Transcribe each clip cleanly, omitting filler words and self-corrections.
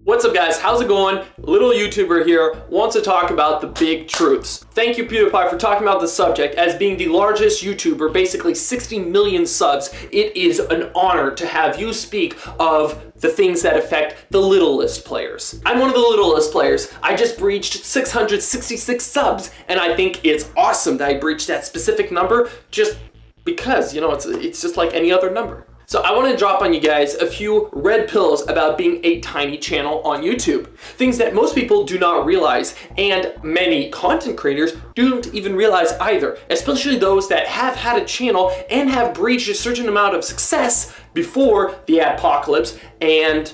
What's up guys, how's it going? Little YouTuber here wants to talk about the big truths. Thank you PewDiePie for talking about this subject. As being the largest YouTuber, basically 60 million subs, it is an honor to have you speak of the things that affect the littlest players. I'm one of the littlest players. I just breached 666 subs and I think it's awesome that I breached that specific number just because, you know, it's just like any other number. So I want to drop on you guys a few red pills about being a tiny channel on YouTube. Things that most people do not realize, and many content creators don't even realize either, especially those that have had a channel and have breached a certain amount of success before the apocalypse and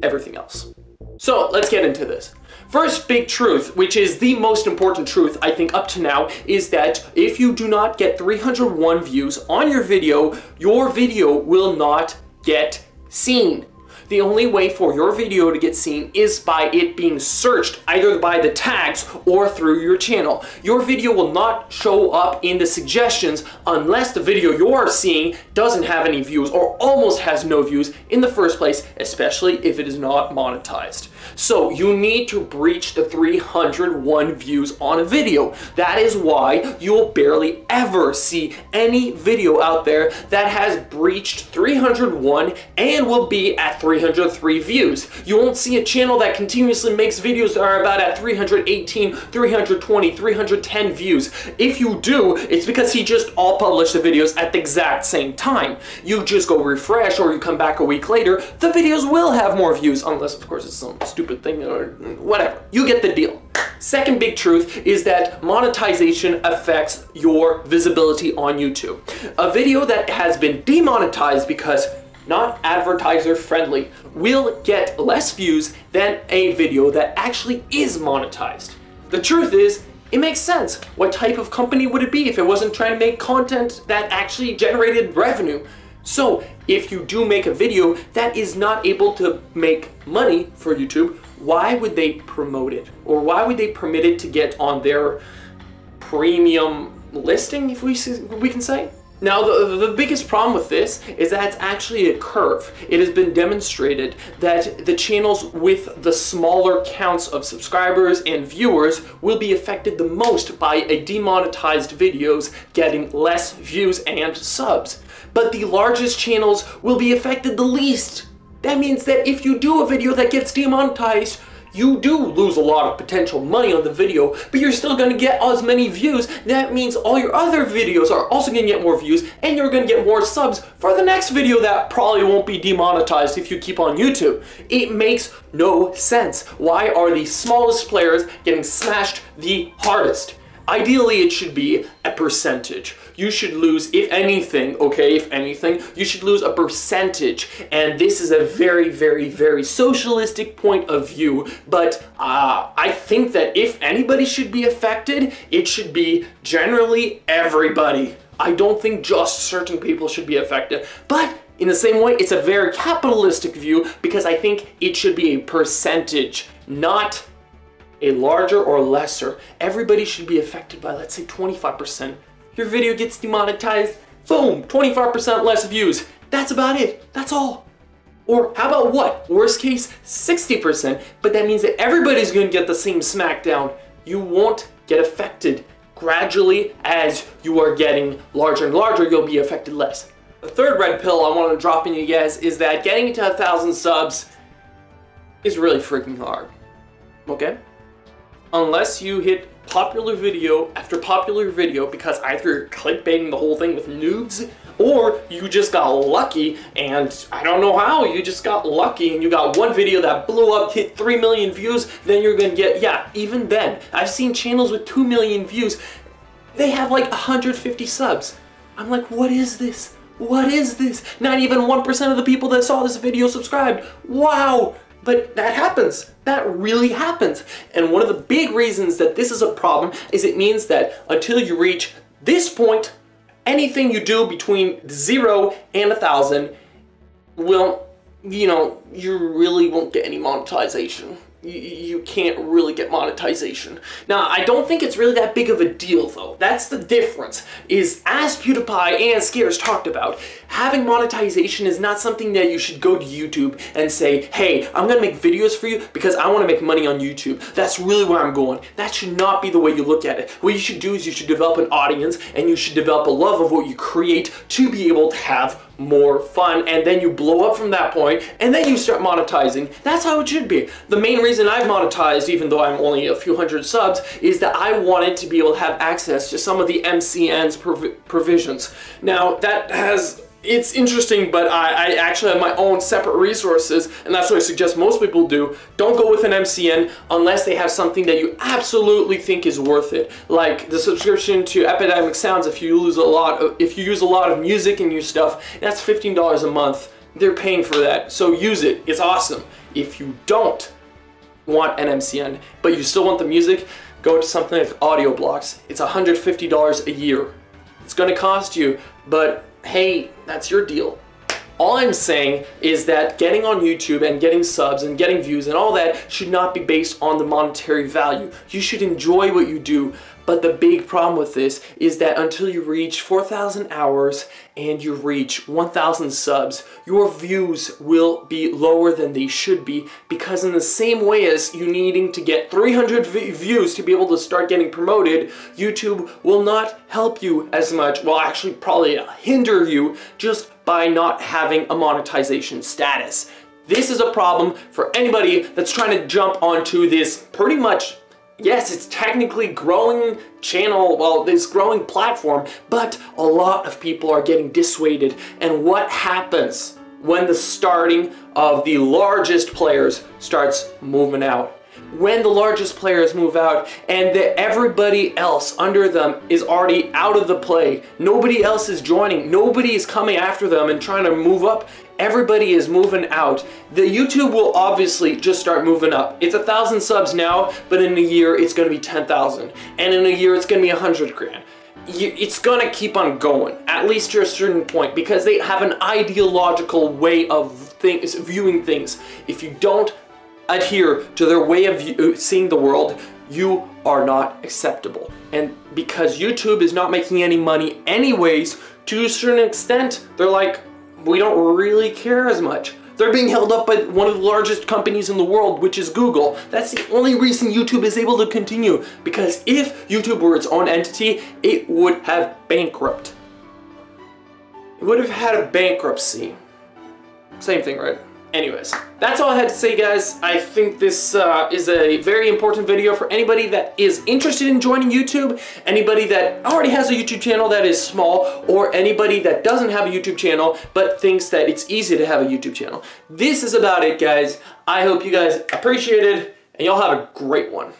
everything else. So let's get into this. First big truth, which is the most important truth I think up to now, is that if you do not get 301 views on your video will not get seen. The only way for your video to get seen is by it being searched either by the tags or through your channel. Your video will not show up in the suggestions unless the video you're seeing doesn't have any views or almost has no views in the first place, especially if it is not monetized. So you need to breach the 301 views on a video. That is why you'll barely ever see any video out there that has breached 301 and will be at 303 views. You won't see a channel that continuously makes videos that are about at 318, 320, 310 views. If you do, it's because he just all published the videos at the exact same time. You just go refresh or you come back a week later, the videos will have more views, unless of course it's some stupid thing or whatever. You get the deal. Second big truth is that monetization affects your visibility on YouTube. A video that has been demonetized because not advertiser friendly will get less views than a video that actually is monetized. The truth is, it makes sense. What type of company would it be if it wasn't trying to make content that actually generated revenue? So if you do make a video that is not able to make money for YouTube, why would they promote it? Or why would they permit it to get on their premium listing, if we can say? Now, the biggest problem with this is that it's actually a curve. It has been demonstrated that the channels with the smaller counts of subscribers and viewers will be affected the most by a demonetized videos getting less views and subs. But the largest channels will be affected the least. That means that if you do a video that gets demonetized, you do lose a lot of potential money on the video, but you're still gonna get as many views. That means all your other videos are also gonna get more views, and you're gonna get more subs for the next video that probably won't be demonetized if you keep on YouTube. It makes no sense. Why are the smallest players getting smashed the hardest? Ideally, it should be a percentage. You should lose, if anything, okay, if anything, you should lose a percentage. And this is a very, very, very socialistic point of view, but I think that if anybody should be affected, it should be generally everybody. I don't think just certain people should be affected, but in the same way, it's a very capitalistic view because I think it should be a percentage, not a larger or lesser. Everybody should be affected by, let's say, 25%. Your video gets demonetized, boom, 25% less views. That's about it, that's all. Or how about what? Worst case, 60%, but that means that everybody's gonna get the same smackdown. You won't get affected. Gradually, as you are getting larger and larger, you'll be affected less. The third red pill I want to drop in you guys is that getting to 1,000 subs is really freaking hard, okay? Unless you hit popular video after popular video because either you're clickbaiting the whole thing with nudes or you just got lucky, and I don't know how, you just got lucky and you got one video that blew up, hit 3 million views, then you're gonna get, yeah, even then. I've seen channels with 2 million views, they have like 150 subs. I'm like, what is this? What is this? Not even 1% of the people that saw this video subscribed. Wow! But that happens. That really happens. And one of the big reasons that this is a problem is it means that until you reach this point, anything you do between 0 and 1,000 will you know, you really won't get any monetization. You can't really get monetization. Now, I don't think it's really that big of a deal, though. That's the difference, is as PewDiePie and Scares talked about, having monetization is not something that you should go to YouTube and say, hey, I'm gonna make videos for you because I wanna make money on YouTube. That's really where I'm going. That should not be the way you look at it. What you should do is you should develop an audience and you should develop a love of what you create to be able to have more fun, and then you blow up from that point, and then you start monetizing. That's how it should be. The main reason I've monetized, even though I'm only a few hundred subs, is that I wanted to be able to have access to some of the MCN's provisions. Now, it's interesting, but I actually have my own separate resources, and that's what I suggest most people do. Don't go with an MCN unless they have something that you absolutely think is worth it. Like the subscription to Epidemic Sounds, if you use a lot of music in your stuff, that's $15 a month. They're paying for that, so use it. It's awesome. If you don't want an MCN, but you still want the music, go to something like Audio Blocks. It's $150 a year. It's gonna cost you, but hey, that's your deal. All I'm saying is that getting on YouTube and getting subs and getting views and all that should not be based on the monetary value. You should enjoy what you do, but the big problem with this is that until you reach 4,000 hours and you reach 1,000 subs, your views will be lower than they should be, because in the same way as you needing to get 300 views to be able to start getting promoted, YouTube will not help you as much, well actually probably hinder you just by not having a monetization status. This is a problem for anybody that's trying to jump onto this pretty much, yes, it's technically growing channel, well, this growing platform, but a lot of people are getting dissuaded. And what happens when the starting of the largest players starts moving out? When the largest players move out and everybody else under them is already out of the play, nobody else is joining, nobody is coming after them and trying to move up, everybody is moving out, the YouTube will obviously just start moving up. It's 1,000 subs now, but in a year it's going to be 10,000, and in a year it's going to be 100 grand. It's gonna keep on going, at least to a certain point, because they have an ideological way of viewing things. If you don't adhere to their way of seeing the world, you are not acceptable. And because YouTube is not making any money anyways, to a certain extent, they're like, we don't really care as much. They're being held up by one of the largest companies in the world, which is Google. That's the only reason YouTube is able to continue, because if YouTube were its own entity, it would have bankrupt. It would have had a bankruptcy. Same thing, right? Anyways, that's all I had to say, guys. I think this is a very important video for anybody that is interested in joining YouTube, anybody that already has a YouTube channel that is small, or anybody that doesn't have a YouTube channel but thinks that it's easy to have a YouTube channel. This is about it, guys. I hope you guys appreciate it, and y'all have a great one.